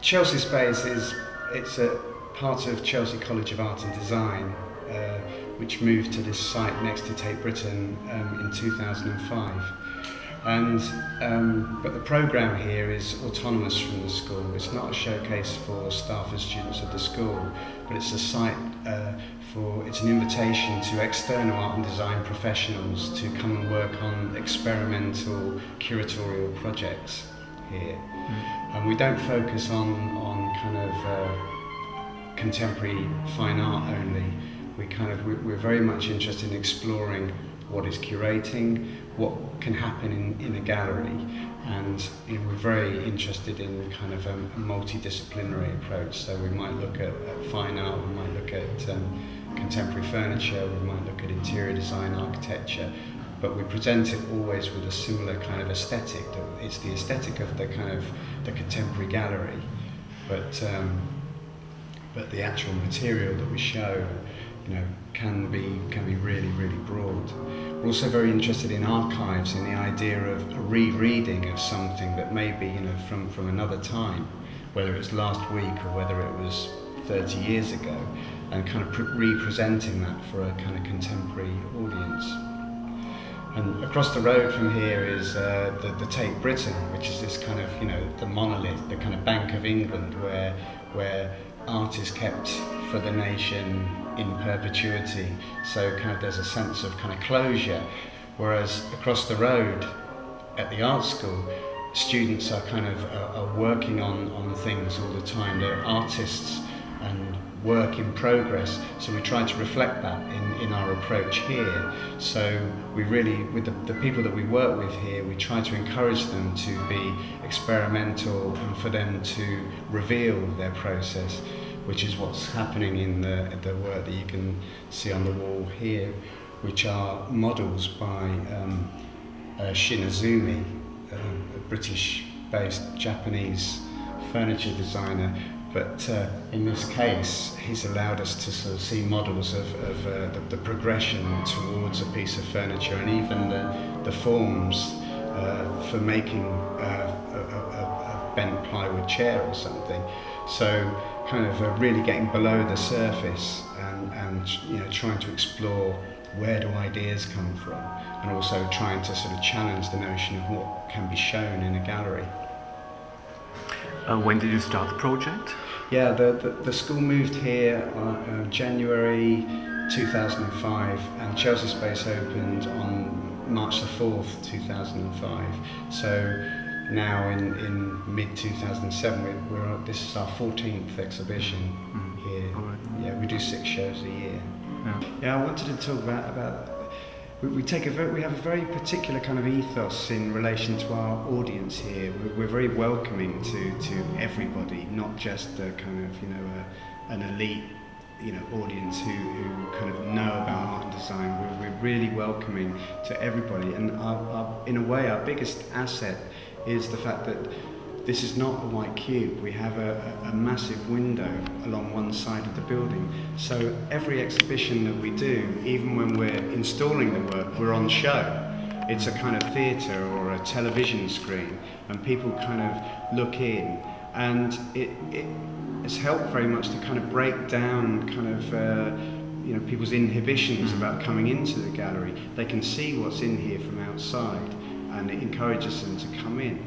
Chelsea Space it's a part of Chelsea College of Art and Design, which moved to this site next to Tate Britain in 2005. But the programme here is autonomous from the school. It's not a showcase for staff and students of the school, but it's a site it's an invitation to external art and design professionals to come and work on experimental curatorial projects here. And we don't focus on kind of contemporary fine art only. We're very much interested in exploring what is curating, what can happen in a gallery, and we're very interested in kind of a multidisciplinary approach. So we might look at fine art, we might look at contemporary furniture, we might look at interior design, architecture, but we present it always with a similar kind of aesthetic. It's the aesthetic of the kind of the contemporary gallery, but the actual material that we show, can be really, really broad. We're also very interested in archives, in the idea of a rereading of something that may be, from another time, whether it was last week or whether it was 30 years ago, and kind of representing that for a kind of contemporary audience. And across the road from here is the Tate Britain, which is this kind of, the monolith, the kind of Bank of England, where art is kept for the nation in perpetuity. So kind of there's a sense of kind of closure, whereas across the road at the art school, students are kind of are working on things all the time. They're artists and work in progress, so we try to reflect that in our approach here. So we really, with the people that we work with here, we try to encourage them to be experimental and for them to reveal their process, which is what's happening in the work that you can see on the wall here, which are models by Shinazumi, a British-based Japanese furniture designer. But in this case, he's allowed us to sort of see models of the progression towards a piece of furniture, and even the forms for making a bent plywood chair or something. So kind of really getting below the surface and trying to explore where do ideas come from, and also trying to sort of challenge the notion of what can be shown in a gallery. When did you start the project? Yeah, the school moved here January 2005, and Chelsea Space opened on March the 4th, 2005. So now in mid-2007, this is our 14th exhibition here. Right. Yeah, we do 6 shows a year. Yeah, I wanted to talk about we have a very particular kind of ethos in relation to our audience here. We're very welcoming to everybody, not just a kind of an elite audience who kind of know about art and design. We're really welcoming to everybody, and in a way our biggest asset is the fact that this is not a white cube. We have a massive window along one side of the building. So every exhibition that we do, even when we're installing the work, we're on show. It's a kind of theatre or a television screen, and people kind of look in. And it has helped very much to kind of break down kind of people's inhibitions about coming into the gallery. They can see what's in here from outside, and it encourages them to come in.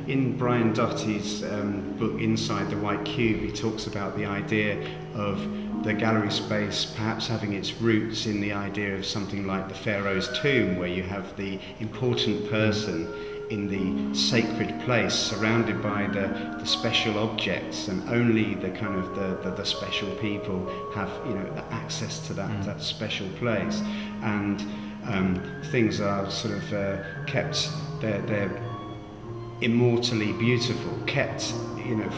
In Brian Doty's book Inside the White Cube, he talks about the idea of the gallery space perhaps having its roots in the idea of something like the Pharaoh's tomb, where you have the important person in the sacred place surrounded by the special objects, and only the kind of the special people have the access to that special place, and things are sort of kept, they're immortally beautiful, kept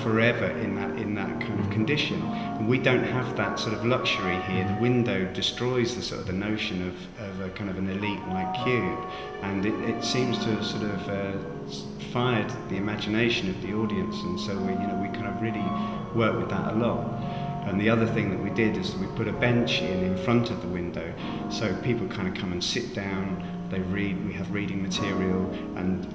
forever in that kind of condition. And we don't have that sort of luxury here. The window destroys the sort of the notion of a kind of an elite white cube, and it seems to have sort of fired the imagination of the audience, and so we kind of really work with that a lot. And the other thing that we did is we put a bench in front of the window, so people kind of come and sit down, they read, we have reading material, and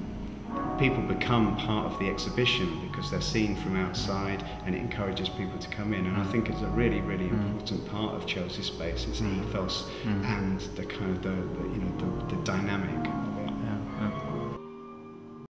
people become part of the exhibition because they're seen from outside, and it encourages people to come in. And I think it's a really, really important part of Chelsea Space. It's ethos and the kind of the dynamic